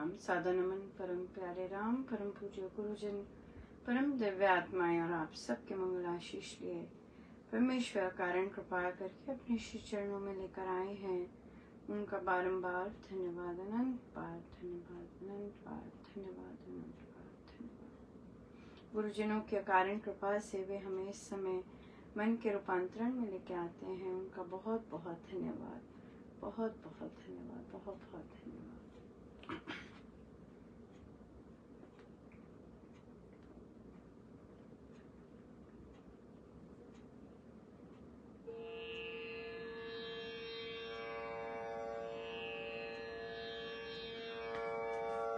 राम। सादा नमन परम प्यारे राम, परम पूज्य गुरुजन, परम दिव्य आत्माएं और आप सबके मंगल आशीष लिए परमेश्वर कारण कृपा करके अपने श्री चरणों में लेकर आए हैं। उनका बारंबार धन्यवाद, अनंत बार धन्यवाद, अनंत बार धन्यवाद, अनंत बार धन्यवाद। गुरुजनों के कारण कृपा से वे हमें इस समय मन के रूपांतरण में लेके आते हैं। उनका बहुत बहुत धन्यवाद, बहुत बहुत धन्यवाद, बहुत बहुत धन्यवाद।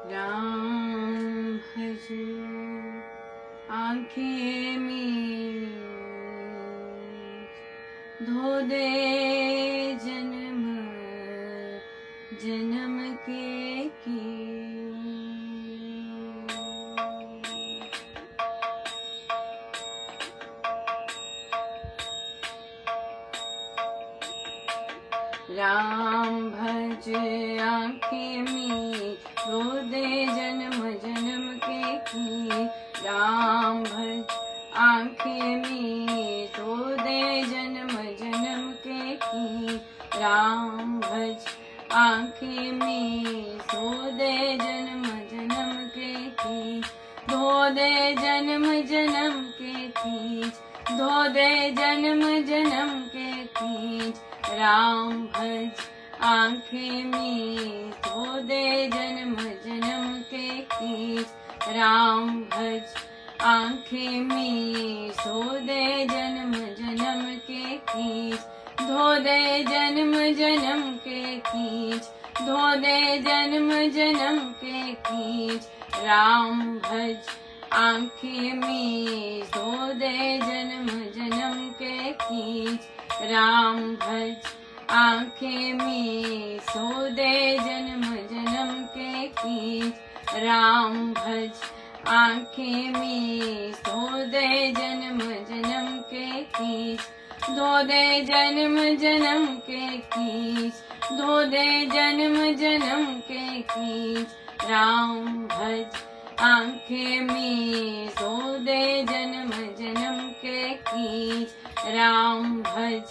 राम भज आँखें मीच, धो दे जन्म जन्म के कीच। राम भज आँखें मीच, धो दे जन्म जन्म के कीच। राम भज आँखें मीच, धो दे जन्म जन्म के कीच। राम भज आँखें मीच, धो दे जन्म जन्म के कीच। धो दे जन्म जन्म के कीच, धो दे जन्म जन्म के कीच। राम भज आँखें मीच, धो दे जन्म जन्म के कीच। राम भज आँखें मीच, धो दे जन्म जन्म के कीच। धो दे जन्म जन्म के कीच, धो दे जन्म जन्म के कीच। राम भज आँखें मीच, धो दे जन्म जन्म के कीच। राम भज आँखें मीच, धो दे जन्म जन्म के कीच। राम भज आँखें मीच, धो दे जन्म जन्म के कीच। धो दे जन्म जन्म के कीच, धो दे जन्म जन्म के कीच। राम भज आँखें मीच, धो दे जन्म जन्म के कीच। राम भज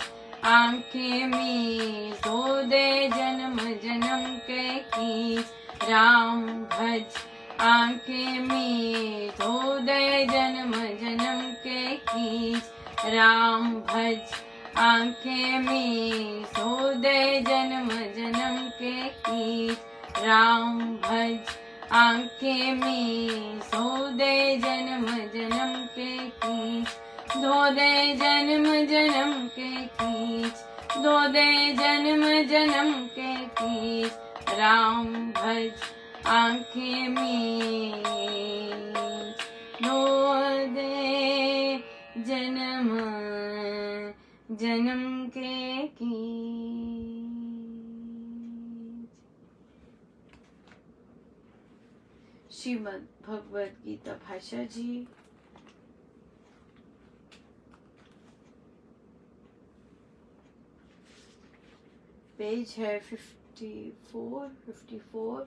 आँखें मीच, धो दे जन्म जन्म के कीच। राम भज आँखें मीच, धो दे जन्म जन्म के कीच। राम भज आँखें मीच, धो दे जन्म जन्म के कीच। राम भज आँखें मीच, धो दे जन्म जन्म के कीच। धो दे जन्म जन्म के कीच, धो दे जन्म जन्म के कीच। राम भज आँखें मीच, धो दे जन्म जन्म के कीच। श्रीमद् भगवद गीता भाषा जी, पेज है 54।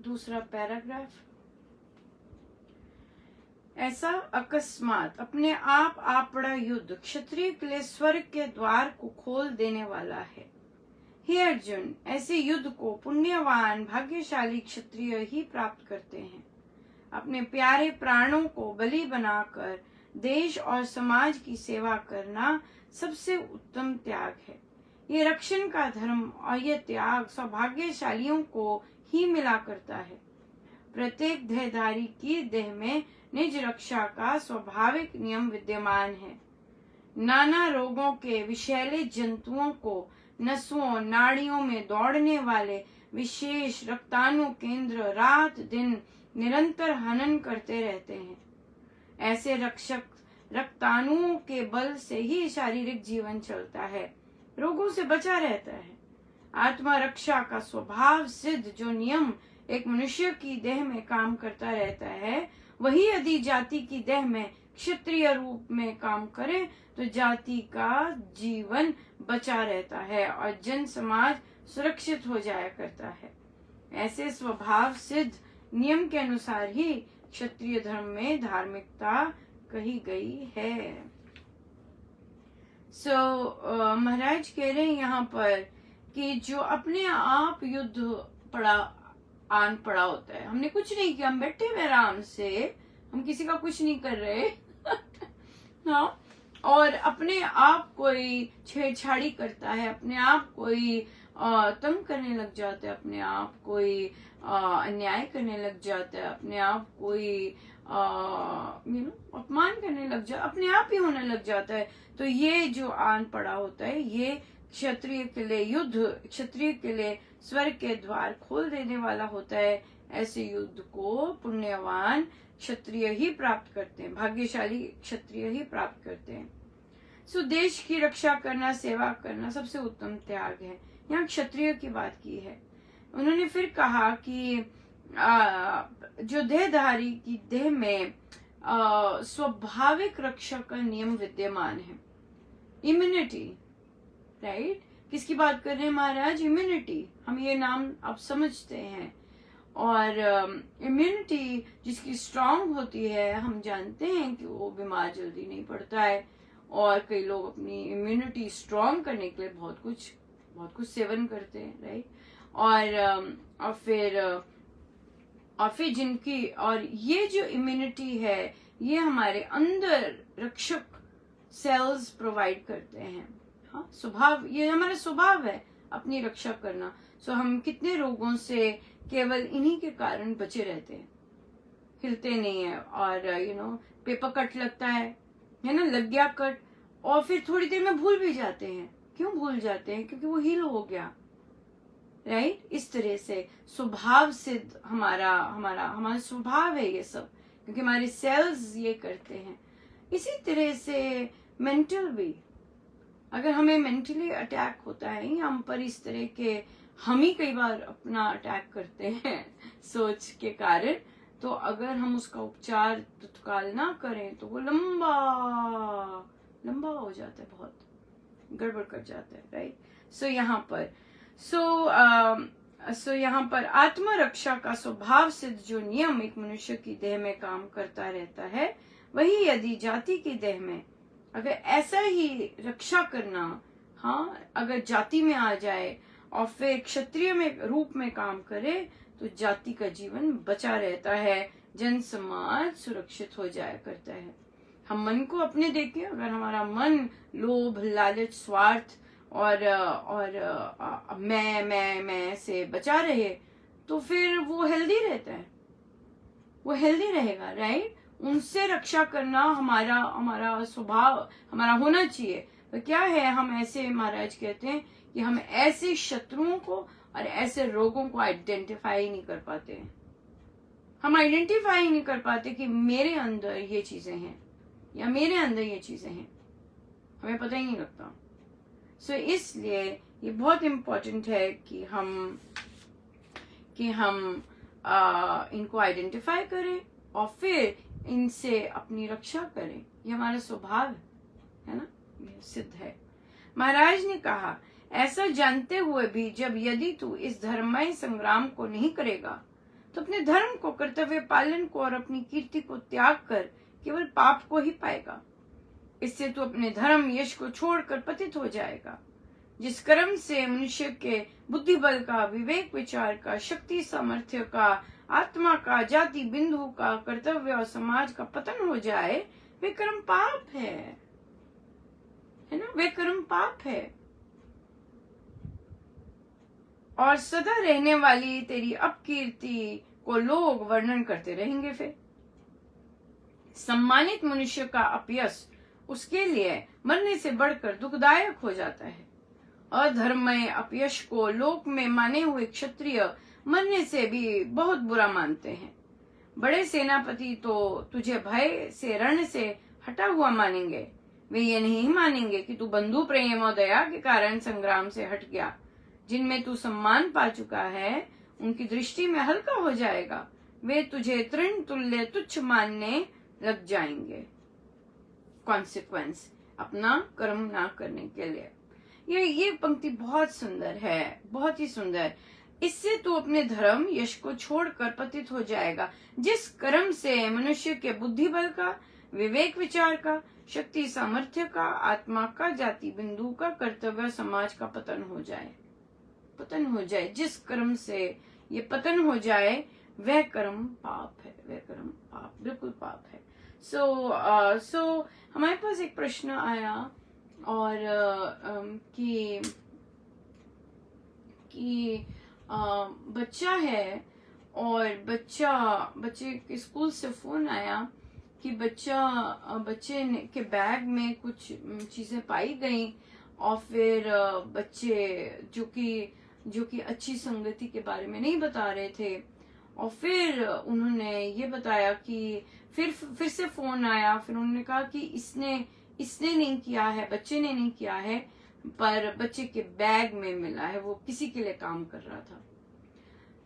दूसरा पैराग्राफ। ऐसा अकस्मात अपने आप पड़ा युद्ध क्षत्रिय के लिए स्वर्ग के द्वार को खोल देने वाला है। हे अर्जुन, ऐसे युद्ध को पुण्यवान भाग्यशाली क्षत्रिय ही प्राप्त करते हैं। अपने प्यारे प्राणों को बलि बनाकर देश और समाज की सेवा करना सबसे उत्तम त्याग है। ये रक्षण का धर्म और यह त्याग सौभाग्यशालियों को ही मिला करता है। प्रत्येक देहधारी की देह में निज रक्षा का स्वाभाविक नियम विद्यमान है। नाना रोगों के विषैले जंतुओं को नसों नाड़ियों में दौड़ने वाले विशेष रक्ताणु केंद्र रात दिन निरंतर हनन करते रहते हैं। ऐसे रक्षक रक्ताणुओं के बल से ही शारीरिक जीवन चलता है, रोगों से बचा रहता है। आत्मा रक्षा का स्वभाव सिद्ध जो नियम एक मनुष्य की देह में काम करता रहता है, वही यदि जाति की देह में क्षत्रिय रूप में काम करे तो जाति का जीवन बचा रहता है और जन समाज सुरक्षित हो जाया करता है। ऐसे स्वभाव सिद्ध नियम के अनुसार ही क्षत्रिय धर्म में धार्मिकता कही गई है। महाराज कह रहे हैं यहाँ पर कि जो अपने आप युद्ध आन पड़ा होता है, हमने कुछ नहीं किया, हम बैठे हुए आराम से, हम किसी का कुछ नहीं कर रहे हाँ, और अपने आप कोई छेड़छाड़ी करता है, अपने आप कोई तंग करने लग जाता है, अपने आप कोई अन्याय करने लग जाता है, अपने आप कोई अपमान करने लग जाता, अपने आप ही होने लग जाता है, तो ये जो आन पड़ा होता है ये क्षत्रिय के लिए युद्ध, क्षत्रिय के लिए स्वर्ग के द्वार खोल देने वाला होता है। ऐसे युद्ध को पुण्यवान क्षत्रिय ही प्राप्त करते हैं, भाग्यशाली क्षत्रिय ही प्राप्त करते हैं। देश की रक्षा करना, सेवा करना सबसे उत्तम त्याग है। यहाँ क्षत्रिय की बात की है। उन्होंने फिर कहा कि जो देहधारी की देह में स्वाभाविक रक्षा का नियम विद्यमान है, इम्यूनिटी, राइट। किसकी बात कर रहे हैं महाराज? इम्यूनिटी। हम ये नाम आप समझते हैं, और इम्यूनिटी जिसकी स्ट्रांग होती है, हम जानते हैं कि वो बीमार जल्दी नहीं पड़ता है। और कई लोग अपनी इम्यूनिटी स्ट्रांग करने के लिए बहुत कुछ सेवन करते हैं, राइट। और फिर जिनकी, और ये जो इम्यूनिटी है ये हमारे अंदर रक्षक सेल्स प्रोवाइड करते हैं। हाँ, स्वभाव, ये हमारा स्वभाव है अपनी रक्षा करना। हम कितने रोगों से केवल इन्हीं के कारण बचे रहते हैं, हिलते नहीं है। और पेपर कट लगता है ना, लग गया कट, और फिर थोड़ी देर में भूल भी जाते हैं। क्यों भूल जाते हैं? क्योंकि वो हील हो गया, राइट। इस तरह से स्वभाव सिद्ध हमारा स्वभाव है ये सब, क्योंकि हमारे सेल्स ये करते हैं। इसी तरह से मेंटल भी, अगर हमें मेंटली अटैक होता है हम पर इस तरह के, हम ही कई बार अपना अटैक करते हैं सोच के कारण, तो अगर हम उसका उपचार तत्काल ना करें तो वो लंबा हो जाता है, बहुत गड़बड़ कर जाता है, राइट। यहाँ पर आत्मरक्षा का स्वभाव सिद्ध जो नियम एक मनुष्य की देह में काम करता रहता है, वही यदि जाति की देह में अगर ऐसा ही रक्षा करना, हाँ, अगर जाति में आ जाए और फिर क्षत्रिय में रूप में काम करे तो जाति का जीवन बचा रहता है, जन समाज सुरक्षित हो जाया करता है। हम मन को अपने देखें, अगर हमारा मन लोभ, लालच, स्वार्थ और मैं से बचा रहे तो फिर वो हेल्दी रहता है, वो हेल्दी रहेगा, राइट। उनसे रक्षा करना हमारा स्वभाव हमारा होना चाहिए। तो क्या है, हम ऐसे, महाराज कहते हैं कि हम ऐसे शत्रुओं को और ऐसे रोगों को आइडेंटिफाई नहीं कर पाते हैं। हम आइडेंटिफाई नहीं कर पाते कि मेरे अंदर ये चीजें हैं या मेरे अंदर ये चीजें हैं, हमें पता ही नहीं लगता। इसलिए ये बहुत इम्पोर्टेंट है कि हम इनको आइडेंटिफाई करें और फिर इनसे अपनी रक्षा करें। ये हमारा स्वभाव है ना, ये सिद्ध है। महाराज ने कहा, ऐसा जानते हुए भी जब यदि तू इस धर्ममय संग्राम को नहीं करेगा तो अपने धर्म को, कर्तव्य पालन को और अपनी कीर्ति को त्याग कर केवल पाप को ही पाएगा। इससे तू अपने धर्म यश को छोड़कर पतित हो जाएगा। जिस कर्म से मनुष्य के बुद्धि बल का, विवेक विचार का, शक्ति सामर्थ्य का, आत्मा का, जाति बिंदु का, कर्तव्य और समाज का पतन हो जाए, वे कर्म पाप है ना, वे कर्म पाप है। और सदा रहने वाली तेरी अपकीर्ति को लोग वर्णन करते रहेंगे। फिर सम्मानित मनुष्य का अपयश उसके लिए मरने से बढ़कर दुखदायक हो जाता है। अधर्ममय अपयश को लोक में माने हुए क्षत्रिय मरने से भी बहुत बुरा मानते हैं। बड़े सेनापति तो तुझे भय से रण से हटा हुआ मानेंगे। वे ये नहीं मानेंगे कि तू बंधु प्रेम और दया के कारण संग्राम से हट गया। जिनमें तू सम्मान पा चुका है उनकी दृष्टि में हल्का हो जाएगा। वे तुझे तृण तुल्य तुच्छ मानने लग जाएंगे। कॉन्सिक्वेंस, अपना कर्म ना करने के लिए। ये पंक्ति बहुत सुंदर है, बहुत ही सुंदर। इससे तू अपने धर्म यश को छोड़कर पतित हो जाएगा, जिस कर्म से मनुष्य के बुद्धि बल का, विवेक विचार का, शक्ति सामर्थ्य का, आत्मा का, जाति बिंदु का, कर्तव्य समाज का पतन हो जाए। पतन हो जाए, जिस कर्म से ये पतन हो जाए वह कर्म पाप है, वह कर्म पाप, बिल्कुल पाप है। सो हमारे पास एक प्रश्न आया और कि बच्चा है और बच्चे के स्कूल से फोन आया कि बच्चे के बैग में कुछ चीजें पाई गई और फिर बच्चे जो कि अच्छी संगति के बारे में नहीं बता रहे थे, और फिर उन्होंने ये बताया कि फिर से फोन आया, फिर उन्होंने कहा कि इसने नहीं किया है, बच्चे ने नहीं किया है, पर बच्चे के बैग में मिला है, वो किसी के लिए काम कर रहा था।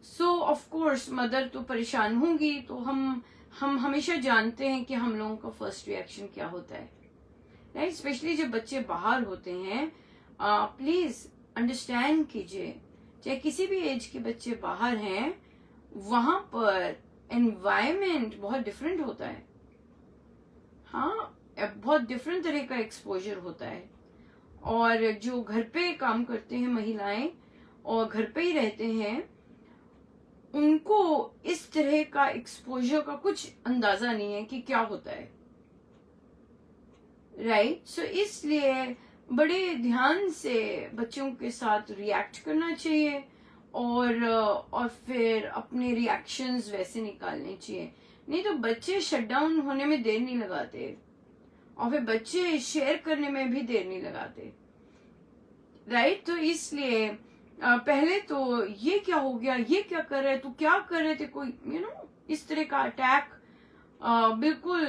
सो ऑफ कोर्स मदर तो परेशान होंगी। तो हम हमेशा जानते हैं कि हम लोगों का फर्स्ट रिएक्शन क्या होता है, राइट? स्पेशली जब बच्चे बाहर होते हैं, प्लीज अंडरस्टैंड कीजिए, चाहे किसी भी एज के बच्चे बाहर हैं, वहां पर एनवायरमेंट बहुत डिफरेंट होता है। हाँ, बहुत डिफरेंट तरह का एक्सपोजर होता है। और जो घर पे काम करते हैं महिलाएं और घर पे ही रहते हैं, उनको इस तरह का एक्सपोजर का कुछ अंदाजा नहीं है कि क्या होता है, राइट? सो इसलिए बड़े ध्यान से बच्चों के साथ रिएक्ट करना चाहिए और फिर अपने रिएक्शंस वैसे निकालने चाहिए। नहीं तो बच्चे शट डाउन होने में देर नहीं लगाते और फिर बच्चे शेयर करने में भी देर नहीं लगाते, राइट? तो इसलिए पहले तो ये क्या हो गया, ये क्या कर रहे, तू क्या कर रहे थे, कोई इस तरह का अटैक, बिल्कुल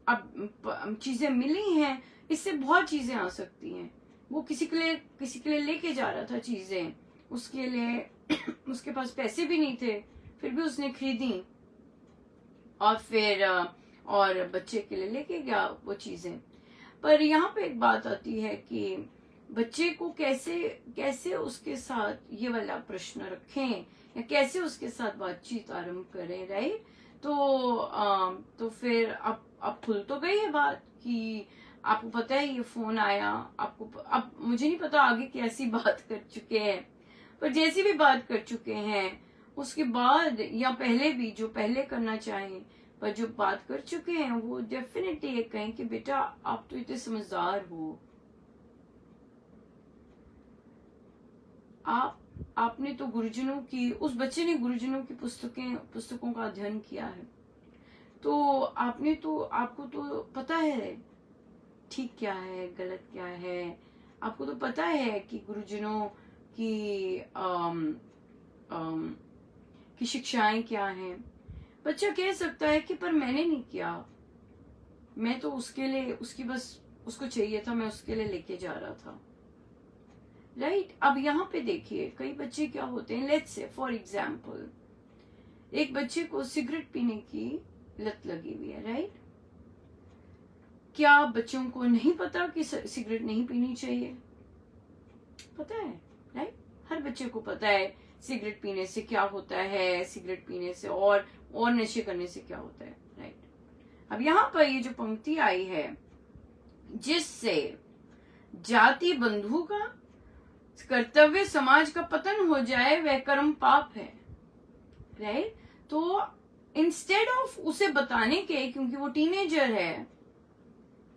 अब चीजें मिली हैं, इससे बहुत चीजें आ सकती हैं। वो किसी के लिए लेके जा रहा था चीजें, उसके लिए उसके पास पैसे भी नहीं थे, फिर भी उसने खरीदी और फिर और बच्चे के लिए लेके गया वो चीजें। पर यहाँ पे एक बात आती है कि बच्चे को कैसे उसके साथ ये वाला प्रश्न रखें या कैसे उसके साथ बातचीत आरंभ करें, राइट? तो फिर अब खुल तो गई है बात कि आपको पता है ये फोन आया, अब मुझे नहीं पता आगे कैसी बात कर चुके हैं, पर जैसी भी बात कर चुके हैं उसके बाद या पहले भी जो पहले करना चाहें, पर जो बात कर चुके हैं वो डेफिनेटली ये कहें कि बेटा आप तो इतने समझदार हो, आपने तो गुरुजनों की, उस बच्चे ने गुरुजनों की पुस्तकों का अध्ययन किया है, तो आपको तो पता है ठीक क्या है गलत क्या है, आपको तो पता है कि गुरुजनों की शिक्षाएं क्या हैं। बच्चा कह सकता है कि पर मैंने नहीं किया, मैं तो उसको चाहिए था, मैं उसके लिए लेके जा रहा था, राइट? अब यहाँ पे देखिए कई बच्चे क्या होते हैं, लेट्स से फॉर एग्जाम्पल एक बच्चे को सिगरेट पीने की लत लगी हुई है, राइट? क्या बच्चों को नहीं पता कि सिगरेट नहीं पीनी चाहिए? पता है, राइट? हर बच्चे को पता है सिगरेट पीने से क्या होता है, सिगरेट पीने से और नशे करने से क्या होता है, राइट? अब यहाँ पर ये जो पंक्ति आई है, जिससे जाति बंधु का, कर्तव्य समाज का पतन हो जाए वह कर्म पाप है, राइट? तो इंस्टेड ऑफ उसे बताने के, क्योंकि वो टीनेजर है,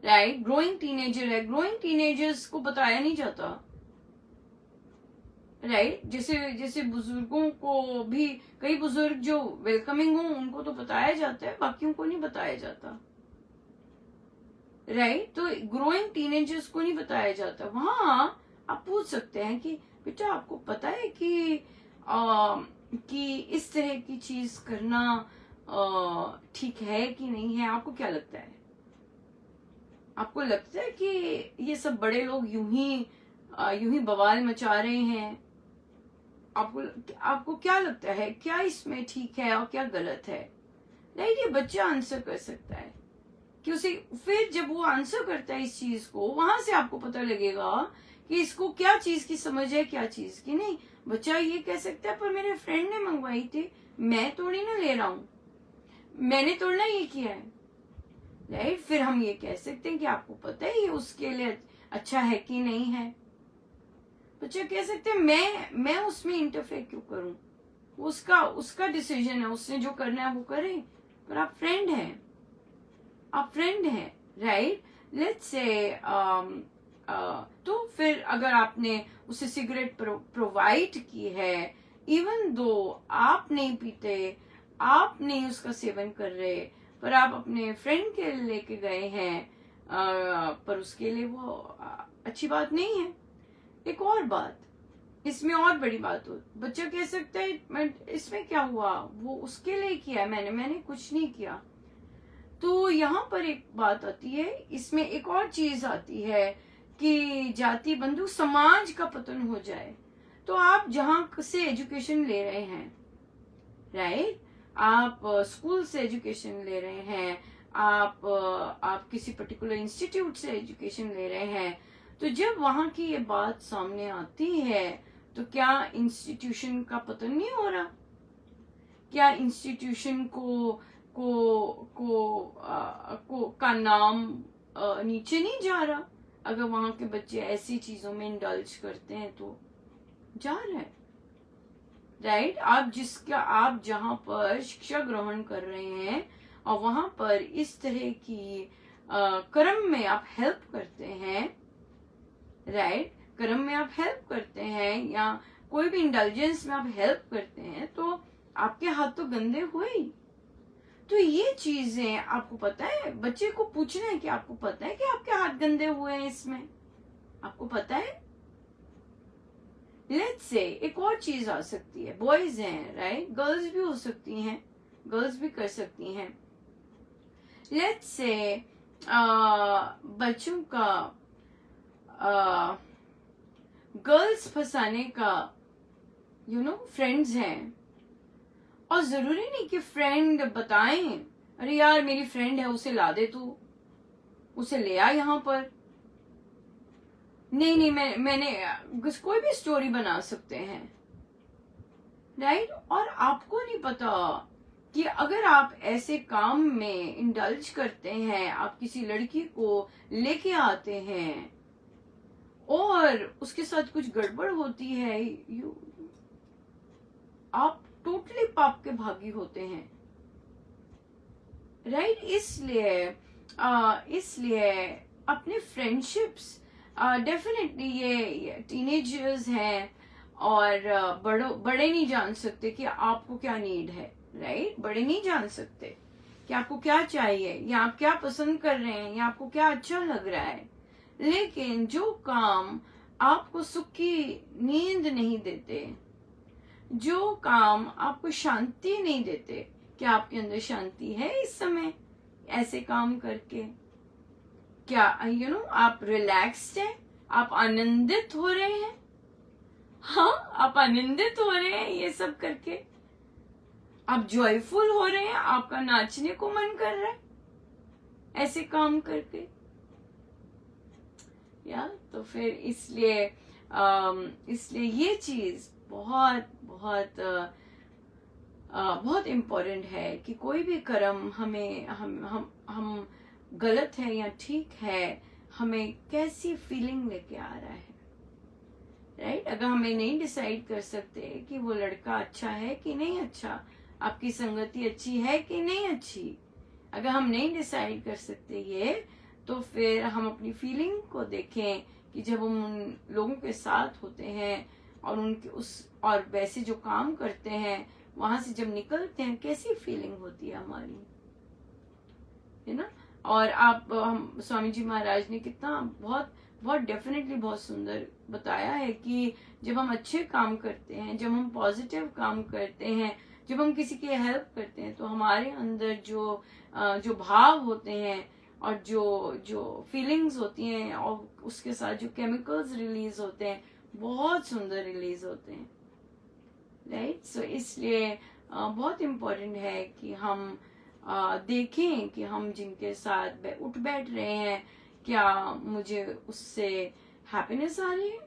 राइट, ग्रोइंग टीनेजर है, ग्रोइंग टीनेजर्स को बताया नहीं जाता, राइट? जैसे बुजुर्गों को भी, कई बुजुर्ग जो वेलकमिंग हो उनको तो बताया जाता है, बाकियों को नहीं बताया जाता, राइट? तो ग्रोइंग टीनेजर्स को नहीं बताया जाता। वहां आप पूछ सकते हैं कि बेटा आपको पता है कि इस तरह की चीज करना ठीक है कि नहीं है? आपको क्या लगता है? आपको लगता है कि ये सब बड़े लोग यूं ही बवाल मचा रहे हैं? आपको क्या लगता है, क्या इसमें ठीक है और क्या गलत है, राइट? ये बच्चा आंसर कर सकता है, कि उसे फिर जब वो आंसर करता है इस चीज को, वहां से आपको पता लगेगा कि इसको क्या चीज की समझ है, क्या चीज की नहीं। बच्चा ये कह सकता है पर मेरे फ्रेंड ने मंगवाई थी, मैं थोड़ी ना ले रहा हूं, मैंने थोड़ी ना ये किया है, राइट। फिर हम ये कह सकते हैं कि आपको पता है ये उसके लिए अच्छा है कि नहीं है। बच्चा कह सकते हैं मैं उसमें इंटरफेयर क्यों करूं, उसका डिसीजन है, उसने जो करना है वो करे, पर आप फ्रेंड हैं, राइट। लेट्स से तो फिर अगर आपने उसे सिगरेट प्रोवाइड की है, इवन दो आप नहीं पीते, आप नहीं उसका सेवन कर रहे, पर आप अपने फ्रेंड के लेके गए हैं, पर उसके लिए वो अच्छी बात नहीं है। एक और बात, इसमें और बड़ी बात हो, बच्चा कह सकता है इसमें क्या हुआ, वो उसके लिए किया, मैंने कुछ नहीं किया। तो यहाँ पर एक बात आती है, इसमें एक और चीज आती है कि जाति बंधु समाज का पतन हो जाए। तो आप जहां से एजुकेशन ले रहे हैं, राइट, आप स्कूल से एजुकेशन ले रहे हैं, आप किसी पर्टिकुलर इंस्टीट्यूट से एजुकेशन ले रहे हैं, तो जब वहां की ये बात सामने आती है तो क्या इंस्टीट्यूशन का पतन नहीं हो रहा? क्या इंस्टीट्यूशन का नाम नीचे नहीं जा रहा? अगर वहां के बच्चे ऐसी चीजों में इंडल्ज करते हैं तो जा रहा है, राइट। आप जहां पर शिक्षा ग्रहण कर रहे हैं और वहां पर इस तरह की कर्म में आप हेल्प करते हैं, राइट, कर्म में आप हेल्प करते हैं या कोई भी इंटेलिजेंस में आप हेल्प करते हैं, तो आपके हाथ तो गंदे हुए ही। तो ये चीजें आपको पता है, बच्चे को पूछना है कि आपको पता है कि आपके हाथ गंदे हुए हैं, इसमें आपको पता है। लेट्स से एक और चीज आ सकती है, बॉयज हैं, राइट, गर्ल्स भी हो सकती हैं, गर्ल्स भी कर सकती हैं। लेट्स से बच्चों का गर्ल्स फंसाने का फ्रेंड्स हैं, और जरूरी नहीं कि फ्रेंड बताएं, अरे यार मेरी फ्रेंड है, उसे ला दे, तू उसे ले आ यहाँ पर। नहीं, मैंने कोई भी स्टोरी बना सकते हैं, राइट। और आपको नहीं पता कि अगर आप ऐसे काम में इंडल्ज करते हैं, आप किसी लड़की को लेके आते हैं और उसके साथ कुछ गड़बड़ होती है, आप टोटली पाप के भागी होते हैं, राइट। इसलिए अपने फ्रेंडशिप्स, डेफिनेटली ये टीनेजर्स हैं और बड़े नहीं जान सकते कि आपको क्या नीड है, राइट। बड़े नहीं जान सकते कि आपको क्या चाहिए या आप क्या पसंद कर रहे हैं या आपको क्या अच्छा लग रहा है। लेकिन जो काम आपको सुख की नींद नहीं देते, जो काम आपको शांति नहीं देते, क्या आपके अंदर शांति है इस समय ऐसे काम करके? क्या आप रिलैक्स्ड हैं, आप आनंदित हो रहे हैं? हाँ, आप आनंदित हो रहे हैं ये सब करके, आप जॉयफुल हो रहे हैं, आपका नाचने को मन कर रहा है ऐसे काम करके, या तो फिर इसलिए ये चीज बहुत बहुत बहुत इम्पोर्टेंट है कि कोई भी कर्म हमें हम गलत है या ठीक है, हमें कैसी फीलिंग लेके आ रहा है, राइट। अगर हमें नहीं डिसाइड कर सकते कि वो लड़का अच्छा है कि नहीं अच्छा, आपकी संगति अच्छी है कि नहीं अच्छी, अगर हम नहीं डिसाइड कर सकते ये, तो फिर हम अपनी फीलिंग को देखें कि जब हम उन लोगों के साथ होते हैं और उनके और वैसे जो काम करते हैं, वहां से जब निकलते हैं कैसी फीलिंग होती है हमारी, है ना। और हम स्वामी जी महाराज ने कितना बहुत बहुत डेफिनेटली बहुत सुंदर बताया है कि जब हम अच्छे काम करते हैं, जब हम पॉजिटिव काम करते हैं, जब हम किसी की हेल्प करते हैं, तो हमारे अंदर जो भाव होते हैं और जो फीलिंग्स होती हैं और उसके साथ जो केमिकल्स रिलीज होते हैं, बहुत सुंदर रिलीज होते हैं, राइट। सो इसलिए बहुत इम्पोर्टेंट है कि हम देखें कि हम जिनके साथ उठ बैठ रहे हैं, क्या मुझे उससे हैप्पीनेस आ रही है,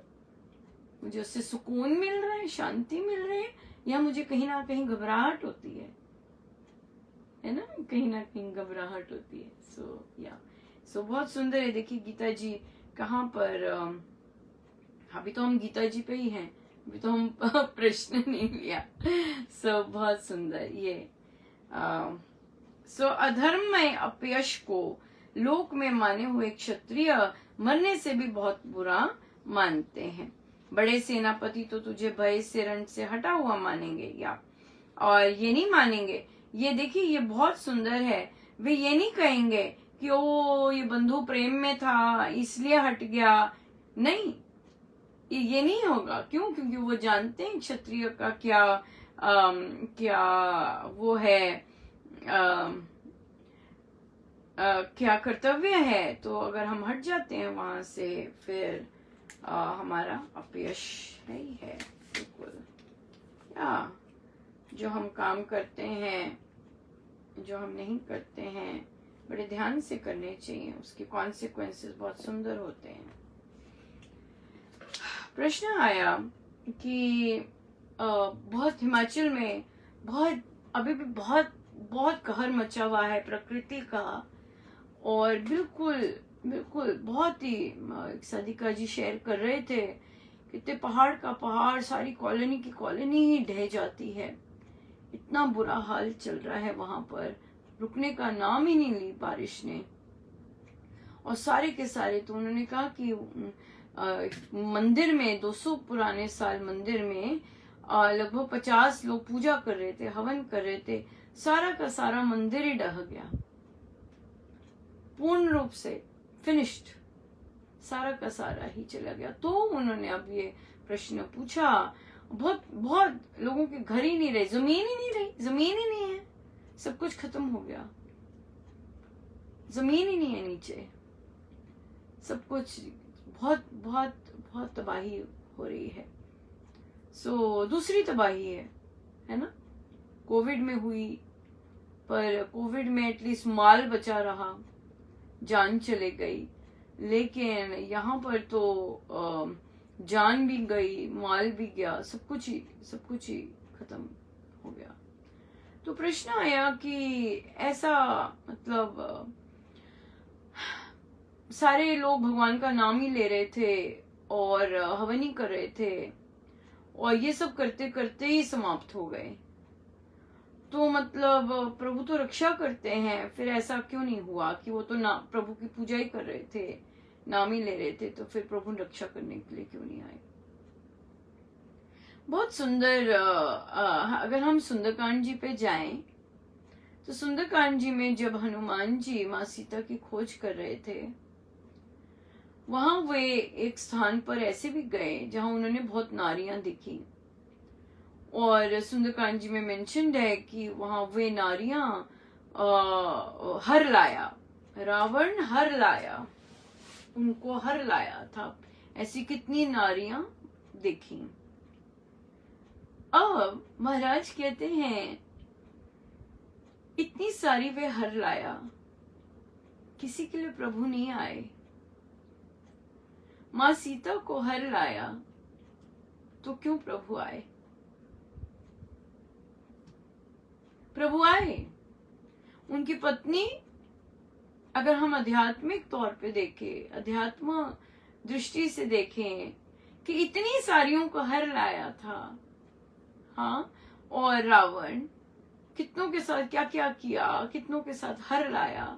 मुझे उससे सुकून मिल रहा है, शांति मिल रही है, या मुझे कहीं ना कहीं घबराहट होती है ना, कहीं ना कहीं घबराहट होती है। सो बहुत सुंदर है। देखिए गीता जी कहाँ पर, अभी तो हम गीता जी पे ही हैं, अभी तो हम प्रश्न नहीं लिया। बहुत सुंदर ये। अधर्ममय अपयश को लोक में माने हुए क्षत्रिय मरने से भी बहुत बुरा मानते हैं। बड़े सेनापति तो तुझे भय से रण से हटा हुआ मानेंगे, या और ये नहीं मानेंगे, ये देखिए ये बहुत सुंदर है, वे ये नहीं कहेंगे कि ओ ये बंधु प्रेम में था इसलिए हट गया, नहीं, ये नहीं होगा। क्यों? क्योंकि वो जानते हैं क्षत्रिय का क्या वो है, क्या कर्तव्य है। तो अगर हम हट जाते हैं वहां से, फिर हमारा अपयश है ही है बिल्कुल। या जो हम काम करते हैं, जो हम नहीं करते हैं, बड़े ध्यान से करने चाहिए, उसके कॉन्सिक्वेंसेस बहुत सुंदर होते हैं। प्रश्न आया कि बहुत हिमाचल में बहुत अभी भी बहुत बहुत कहर मचा हुआ है प्रकृति का, और बिल्कुल बिल्कुल बहुत ही, एक साधिका जी शेयर कर रहे थे, कितने पहाड़ का पहाड़, सारी कॉलोनी की कॉलोनी ही ढह जाती है, इतना बुरा हाल चल रहा है वहां पर, रुकने का नाम ही नहीं ली बारिश ने। और सारे के सारे, तो उन्होंने कहा कि मंदिर में 200 पुराने साल मंदिर में लगभग 50 लोग पूजा कर रहे थे, हवन कर रहे थे, सारा का सारा मंदिर ही ढह गया, पूर्ण रूप से फिनिश्ड, सारा का सारा ही चला गया। तो उन्होंने अब ये प्रश्न पूछा, बहुत बहुत लोगों के घर ही नहीं रहे, जमीन ही नहीं रही, जमीन ही नहीं है, सब कुछ खत्म हो गया, जमीन ही नहीं है नीचे, सब कुछ बहुत बहुत बहुत तबाही हो रही है। दूसरी तबाही है ना, कोविड में हुई, पर कोविड में एटलीस्ट माल बचा रहा, जान चले गई, लेकिन यहाँ पर तो जान भी गई, माल भी गया, सब कुछ ही खत्म हो गया। तो प्रश्न आया कि ऐसा मतलब सारे लोग भगवान का नाम ही ले रहे थे और हवन ही कर रहे थे, और ये सब करते करते ही समाप्त हो गए, तो मतलब प्रभु तो रक्षा करते हैं, फिर ऐसा क्यों नहीं हुआ कि वो तो ना प्रभु की पूजा ही कर रहे थे, नाम ही ले रहे थे, तो फिर प्रभु रक्षा करने के लिए क्यों नहीं आए। बहुत सुंदर। अगर हम सुंदरकांड जी पे जाएं, तो सुंदरकांड जी में जब हनुमान जी माँ सीता की खोज कर रहे थे, वहां वे एक स्थान पर ऐसे भी गए जहां उन्होंने बहुत नारियां दिखी, और सुंदरकांड जी में मेंशन्ड है कि वहां वे नारियां हर लाया, रावण हर लाया, उनको हर लाया था, ऐसी कितनी नारियां देखी। अब महाराज कहते हैं इतनी सारी वे हर लाया, किसी के लिए प्रभु नहीं आए। माँ सीता को हर लाया, तो क्यों प्रभु आए? प्रभु आए, उनकी पत्नी, अगर हम आध्यात्मिक तौर पे देखें, अध्यात्म दृष्टि से देखें कि इतनी सारियों को हर लाया था, हाँ, और रावण कितनों के साथ क्या क्या किया, कितनों के साथ हर लाया,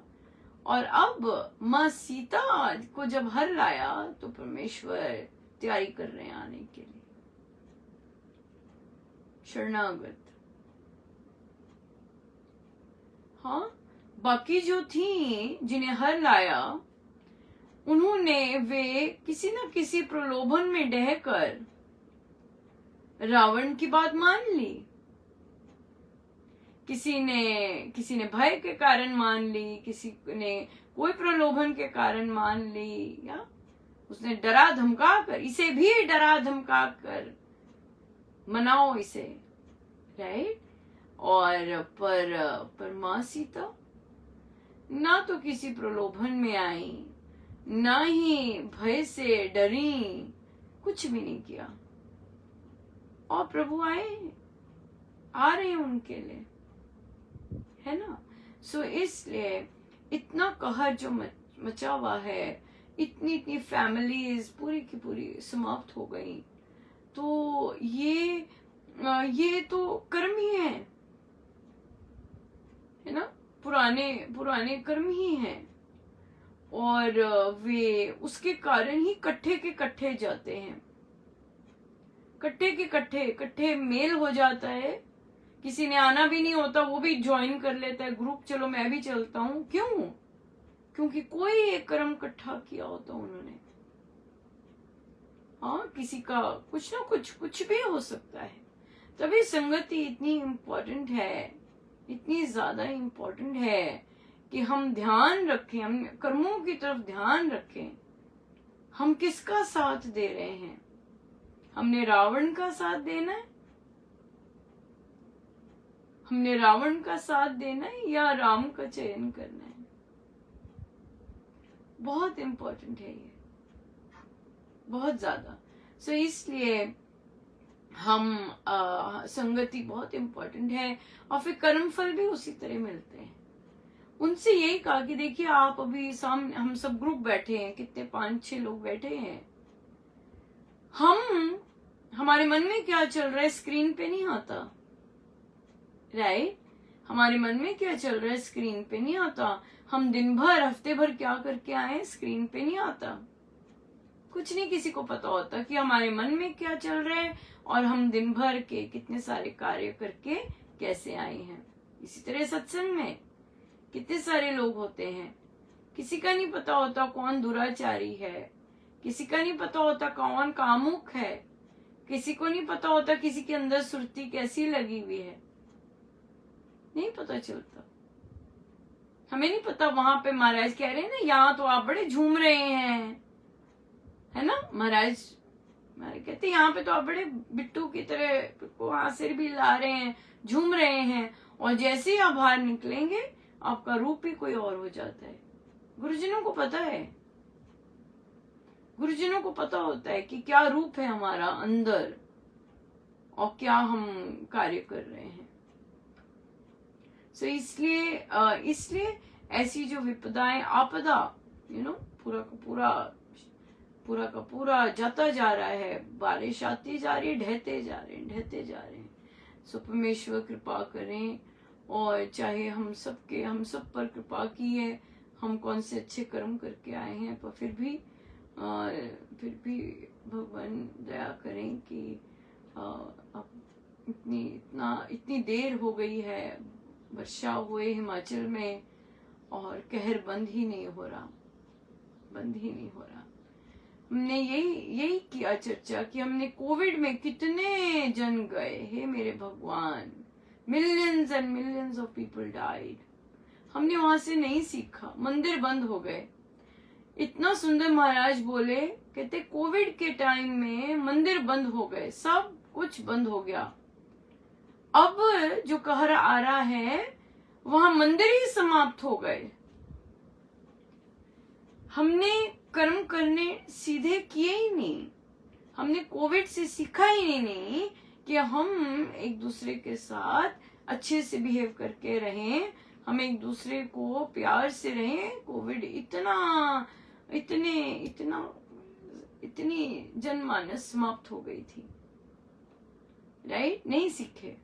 और अब माँ सीता को जब हर लाया तो परमेश्वर तैयारी कर रहे हैं आने के लिए, शरणागत। हाँ, बाकी जो थी जिन्हें हर लाया, उन्होंने वे किसी न किसी प्रलोभन में डहकर रावण की बात मान ली, किसी ने भय के कारण मान ली, किसी ने कोई प्रलोभन के कारण मान ली, या उसने डरा धमका कर, इसे भी डरा धमका कर मनाओ इसे, राइट। और पर माँ सीता ना तो किसी प्रलोभन में आई, ना ही भय से डरी, कुछ भी नहीं किया। और प्रभु आ रहे हैं उनके लिए, है ना। सो इसलिए इतना कहर जो मचा हुआ है, इतनी इतनी फैमिलीज पूरी की पूरी समाप्त हो गई, तो ये तो कर्म ही है ना, पुराने पुराने कर्म ही हैं। और वे उसके कारण ही कट्ठे के कट्ठे जाते हैं, कट्ठे के कट्ठे मेल हो जाता है। किसी ने आना भी नहीं होता, वो भी ज्वाइन कर लेता है ग्रुप, चलो मैं भी चलता हूँ। क्यों? क्योंकि कोई एक कर्म इकट्ठा किया होता उन्होंने। हाँ, किसी का कुछ ना कुछ भी हो सकता है। तभी संगति इतनी इम्पोर्टेंट है, इतनी ज्यादा इम्पोर्टेंट है कि हम ध्यान रखें, हम कर्मों की तरफ ध्यान रखें। हम किसका साथ दे रहे हैं? हमने रावण का साथ देना है? हमने रावण का साथ देना है या राम का चयन करना है? बहुत इंपॉर्टेंट है ये, बहुत ज्यादा। सो इसलिए हम संगति बहुत इंपॉर्टेंट है। और फिर कर्म फल भी उसी तरह मिलते हैं। उनसे यही कहा कि देखिए, आप अभी सामने हम सब ग्रुप बैठे हैं, कितने 5-6 लोग बैठे हैं। हमारे मन में क्या चल रहा है स्क्रीन पे नहीं आता, राइट? हमारे मन में क्या चल रहा है स्क्रीन पे नहीं आता। हम दिन भर हफ्ते भर क्या करके आए स्क्रीन पे नहीं आता। कुछ नहीं किसी को पता होता कि हमारे मन में क्या चल रहा है और हम दिन भर के कितने सारे कार्य करके कैसे आए हैं। इसी तरह सत्संग में कितने सारे लोग होते हैं, किसी का नहीं पता होता कौन दुराचारी है, किसी का नहीं पता होता कौन कामुक है, किसी को नहीं पता होता किसी के अंदर सुरती कैसी लगी हुई है, नहीं पता चलता। हमें नहीं पता। वहां पे महाराज कह रहे हैं ना, यहाँ तो आप बड़े झूम रहे हैं, है ना। महाराज कहते हैं यहाँ पे तो आप बड़े बिट्टू की तरह वहां सिर भी ला रहे हैं, झूम रहे हैं, और जैसे ही आप बाहर निकलेंगे आपका रूप ही कोई और हो जाता है। गुरुजनों को पता है, गुरुजनों को पता होता है कि क्या रूप है हमारा अंदर और क्या हम कार्य कर रहे हैं। सो इसलिए ऐसी जो विपदाएं, आपदा, पूरा का पूरा जाता जा रहा है, बारिश आती जा रही है, ढहते जा रहे हैं। सो परमेश्वर कृपा करें, और चाहे हम सब पर कृपा की है। हम कौन से अच्छे कर्म करके आए हैं, पर फिर भी भगवान दया करें कि अब इतनी देर हो गई है वर्षा हुए हिमाचल में, और कहर बंद ही नहीं हो रहा। हमने यही किया चर्चा कि हमने कोविड में कितने जन गए, हे मेरे भगवान, millions and millions of people died. हमने वहां से नहीं सीखा, मंदिर बंद हो गए। इतना सुंदर महाराज बोले, कहते कोविड के टाइम में मंदिर बंद हो गए, सब कुछ बंद हो गया। अब जो कहर आ रहा है वहां मंदिर ही समाप्त हो गए। हमने कर्म करने सीधे किए ही नहीं। हमने कोविड से सीखा ही नहीं कि हम एक दूसरे के साथ अच्छे से बिहेव करके रहें, हम एक दूसरे को प्यार से रहें। कोविड इतनी जनमानस समाप्त हो गई थी, राइट? नहीं सीखे,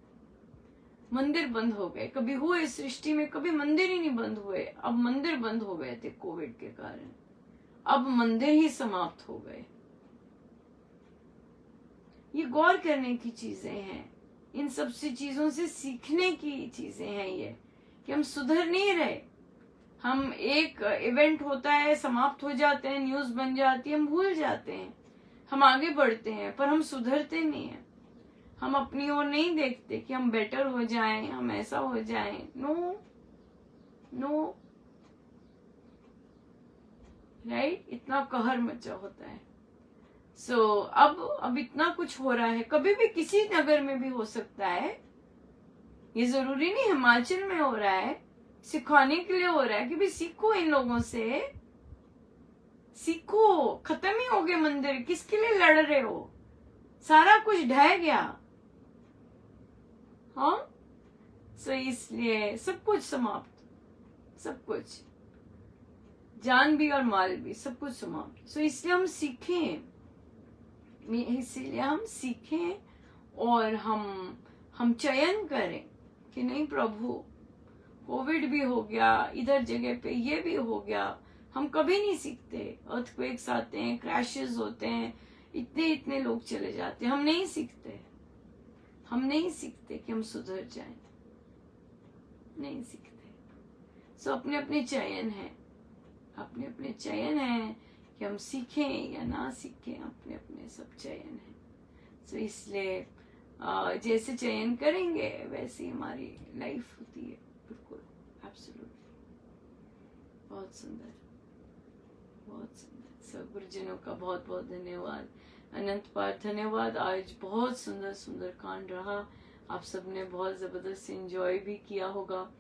मंदिर बंद हो गए। कभी हुए सृष्टि में, कभी मंदिर ही नहीं बंद हुए। अब मंदिर बंद हो गए थे कोविड के कारण, अब मंदिर ही समाप्त हो गए। ये गौर करने की चीजें हैं, इन सब सी चीजों से सीखने की चीजें हैं ये, कि हम सुधर नहीं रहे। हम एक इवेंट होता है, समाप्त हो जाते हैं, न्यूज बन जाती है, हम भूल जाते हैं, हम आगे बढ़ते हैं, पर हम सुधरते नहीं हैं। हम अपनी ओर नहीं देखते कि हम बेटर हो जाएं, हम ऐसा हो जाएं। No, right? इतना कहर मचा होता है। अब इतना कुछ हो रहा है, कभी भी किसी नगर में भी हो सकता है ये जरूरी नहीं हिमाचल में हो रहा है, सिखाने के लिए हो रहा है कि भाई सीखो इन लोगों से, सीखो। खत्म ही हो गए मंदिर, किसके लिए लड़ रहे हो? सारा कुछ ढह गया। हाँ, सो इसलिए सब कुछ समाप्त, सब कुछ, जान भी और माल भी, सब कुछ समाप्त। सो इसलिए हम सीखें, इसीलिए हम सीखें और हम चयन करें कि नहीं प्रभु, कोविड भी हो गया, इधर जगह पे ये भी हो गया, हम कभी नहीं सीखते। अर्थक्वेक्स आते हैं, क्रैशेस होते हैं, इतने लोग चले जाते हैं, हम नहीं सीखते। हम नहीं सीखते कि हम सुधर जाएं, नहीं सीखते। सो अपने अपने चयन है, अपने अपने चयन है कि हम सीखें या ना सीखें, अपने अपने सब चयन है। सो इसलिए जैसे चयन करेंगे वैसी हमारी लाइफ होती है। बिल्कुल, एब्सोल्युटली। बहुत सुंदर, बहुत सुंदर। सब गुरुजनों का बहुत बहुत धन्यवाद, अनंत पार धन्यवाद। आज बहुत सुंदर सुंदर कांड रहा, आप सबने बहुत जबरदस्त एंजॉय भी किया होगा।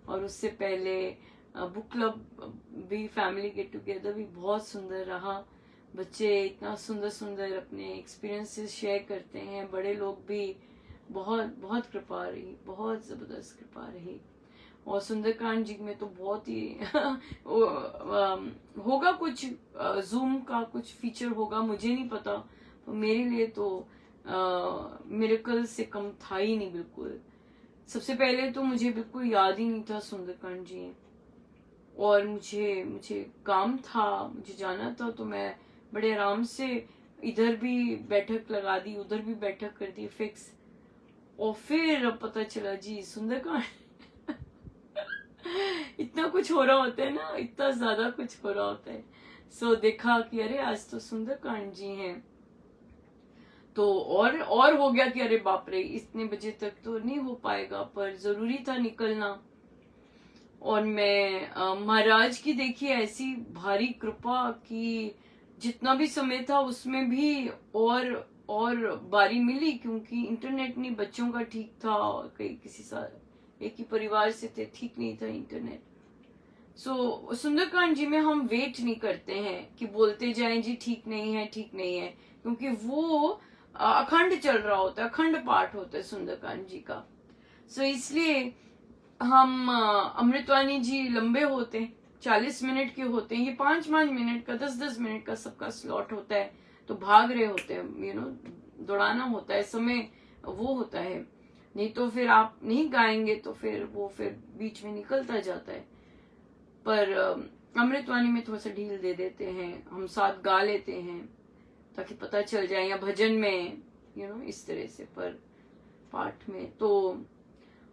और उससे पहले बुक क्लब भी, फैमिली गेट टुगेदर भी बहुत सुंदर रहा। बच्चे इतना सुंदर सुंदर अपने एक्सपीरियंसेस शेयर करते हैं, बड़े लोग भी, बहुत बहुत कृपा रही, बहुत जबरदस्त कृपा रही। और सुंदरकांड जी में तो बहुत ही होगा कुछ, जूम का कुछ फीचर होगा, मुझे नहीं पता, तो मेरे लिए तो मिरेकल से कम था ही नहीं बिल्कुल। सबसे पहले तो मुझे बिल्कुल याद ही नहीं था सुंदरकांड जी, और मुझे काम था, मुझे जाना था, तो मैं बड़े आराम से इधर भी बैठक लगा दी, उधर भी बैठक कर दी फिक्स। और फिर पता चला जी सुंदरकांड इतना कुछ हो रहा होता है ना, इतना ज्यादा कुछ हो रहा होता है। सो देखा कि अरे आज तो सुंदरकांड जी हैं, तो और हो गया कि अरे बाप रे, इतने बजे तक तो नहीं हो पाएगा, पर जरूरी था निकलना। और मैं महाराज की देखिए ऐसी भारी कृपा कि जितना भी समय था उसमें भी और बारी मिली, क्योंकि इंटरनेट नहीं बच्चों का ठीक था, कई किसी साथ एक ही परिवार से थे, ठीक नहीं था इंटरनेट। सो सुंदरकांड जी में हम वेट नहीं करते हैं कि बोलते जाएं जी ठीक नहीं है, ठीक नहीं है, क्योंकि वो अखंड चल रहा होता है, अखंड पाठ होता है सुंदरकांड जी का। सो इसलिए हम अमृतवाणी जी लंबे होते हैं, 40 मिनट के होते हैं, ये 5-5 मिनट का, 10-10 मिनट का सबका स्लॉट होता है, तो भाग रहे होते हैं, दौड़ाना होता है, समय वो होता है। नहीं तो फिर आप नहीं गाएंगे तो फिर वो फिर बीच में निकलता जाता है। पर अमृतवाणी में थोड़ा सा ढील दे देते हैं, हम साथ गा लेते हैं ताकि पता चल जाए, या भजन में इस तरह से। पर पाठ में तो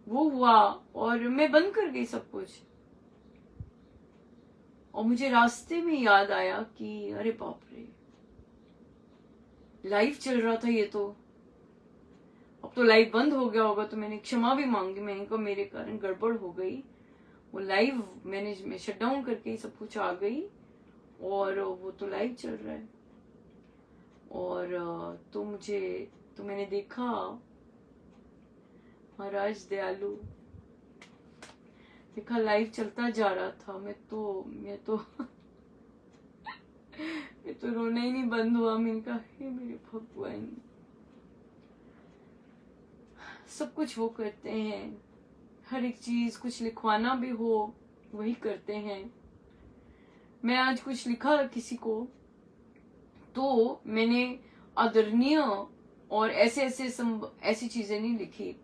वो हुआ और मैं बंद कर गई सब कुछ। और मुझे रास्ते में याद आया कि अरे बाप रे, लाइव चल रहा था ये तो, अब तो लाइव बंद हो गया होगा। तो मैंने क्षमा भी मांगी, मैंने कहा मेरे कारण गड़बड़ हो गई, वो लाइव मैं शट डाउन करके सब कुछ आ गई, और वो तो लाइव चल रहा है। और तो मैंने देखा महाराज दयालु, देखा लाइव चलता जा रहा था। मैं तो मैं तो रोना ही नहीं बंद हुआ। मैंने कहा हे मेरे भगवान, सब कुछ वो करते हैं, हर एक चीज, कुछ लिखवाना भी हो वही करते हैं। मैं आज कुछ लिखा किसी को, तो मैंने आदरणीय और ऐसी चीजें नहीं लिखी।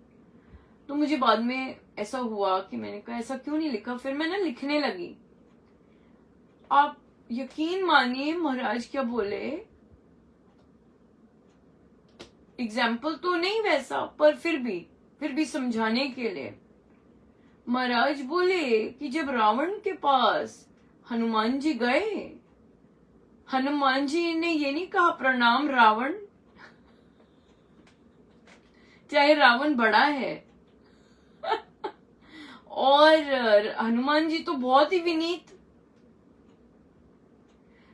तो मुझे बाद में ऐसा हुआ कि मैंने कहा ऐसा क्यों नहीं लिखा, फिर मैं ना लिखने लगी। आप यकीन मानिए महाराज क्या बोले, एग्जाम्पल तो नहीं वैसा, पर फिर भी समझाने के लिए महाराज बोले कि जब रावण के पास हनुमान जी गए, हनुमान जी ने ये नहीं कहा प्रणाम रावण, चाहे रावण बड़ा है और हनुमान जी तो बहुत ही विनीत।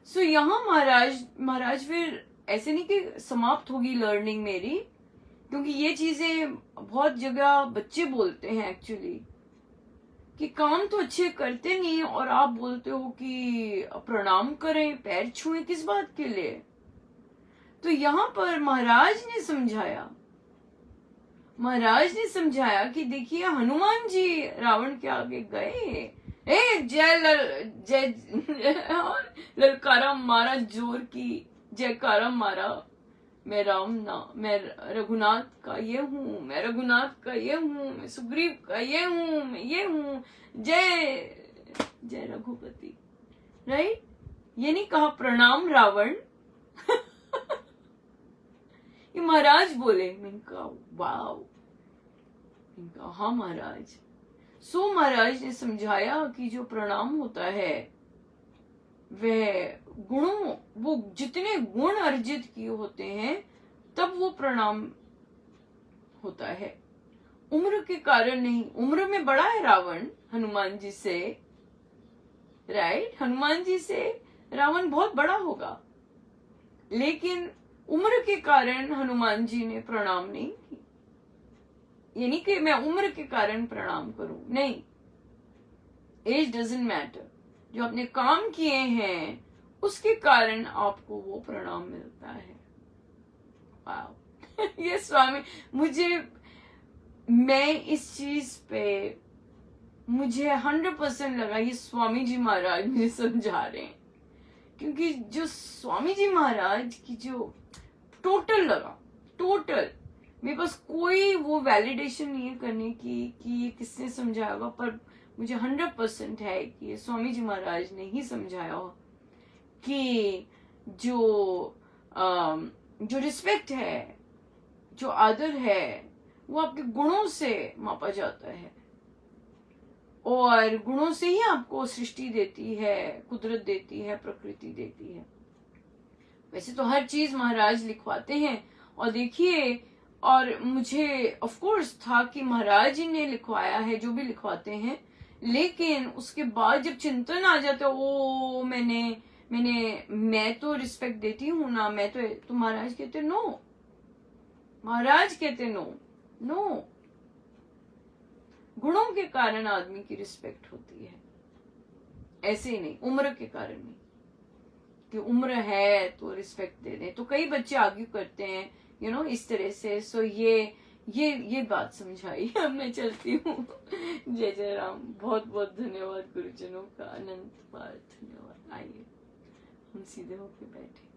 सो यहाँ महाराज फिर ऐसे नहीं कि समाप्त होगी लर्निंग मेरी, क्योंकि ये चीजें बहुत जगह बच्चे बोलते हैं एक्चुअली, कि काम तो अच्छे करते नहीं और आप बोलते हो कि प्रणाम करें, पैर छुएं, किस बात के लिए? तो यहाँ पर महाराज ने समझाया कि देखिए हनुमान जी रावण के आगे गए, जय ललकारा मारा, जोर की जयकारा मारा, मैं रघुनाथ का ये हूँ, मैं रघुनाथ का ये हूँ, मैं सुग्रीव का ये हूँ, मैं ये हूँ, जय जय रघुपति। राइट? ये नहीं कहा प्रणाम रावण। ये महाराज बोले। मैंने कहा वाव, मैंने कहा हाँ महाराज। सो महाराज ने समझाया कि जो प्रणाम होता है वह गुणों, वो जितने गुण अर्जित किए होते हैं तब वो प्रणाम होता है, उम्र के कारण नहीं। उम्र में बड़ा है रावण हनुमान जी से, राइट? हनुमान जी से रावण बहुत बड़ा होगा, लेकिन उम्र के कारण हनुमान जी ने प्रणाम नहीं की। ये नहीं कि मैं उम्र के कारण प्रणाम करूं, नहीं, एज डजंट मैटर। जो आपने काम किए हैं उसके कारण आपको वो प्रणाम मिलता है। वाव। ये स्वामी, मैं इस चीज पे मुझे 100% लगा ये स्वामी जी महाराज मुझे समझा रहे हैं, क्योंकि जो स्वामी जी महाराज की जो टोटल मेरे पास कोई वो वैलिडेशन नहीं है करने की कि ये किसने समझाया होगा, पर मुझे 100% है कि ये स्वामी जी महाराज ने ही समझाया हो कि जो रिस्पेक्ट है, जो आदर है, वो आपके गुणों से मापा जाता है, और गुणों से ही आपको सृष्टि देती है, कुदरत देती है, प्रकृति देती है। वैसे तो हर चीज महाराज लिखवाते हैं, और देखिए, और मुझे ऑफ कोर्स था कि महाराज जी ने लिखवाया है जो भी लिखवाते हैं, लेकिन उसके बाद जब चिंतन आ जाता है, ओ मैं तो रिस्पेक्ट देती हूँ ना, मैं तो महाराज कहते नो, महाराज कहते नो, गुणों के कारण आदमी की रिस्पेक्ट होती है, ऐसे ही नहीं उम्र के कारण नहीं कि उम्र है तो रिस्पेक्ट दे दें। तो कई बच्चे आर्ग्यू करते हैं इस तरह से। सो ये बात समझाई। अब मैं चलती हूँ। जय जय राम। बहुत बहुत धन्यवाद गुरुजनों का, अनंत बार धन्यवाद। आइए हम सीधे होके बैठे।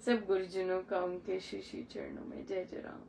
सब गुरुजनों का उनके श्री श्री चरणों में जय जय राम।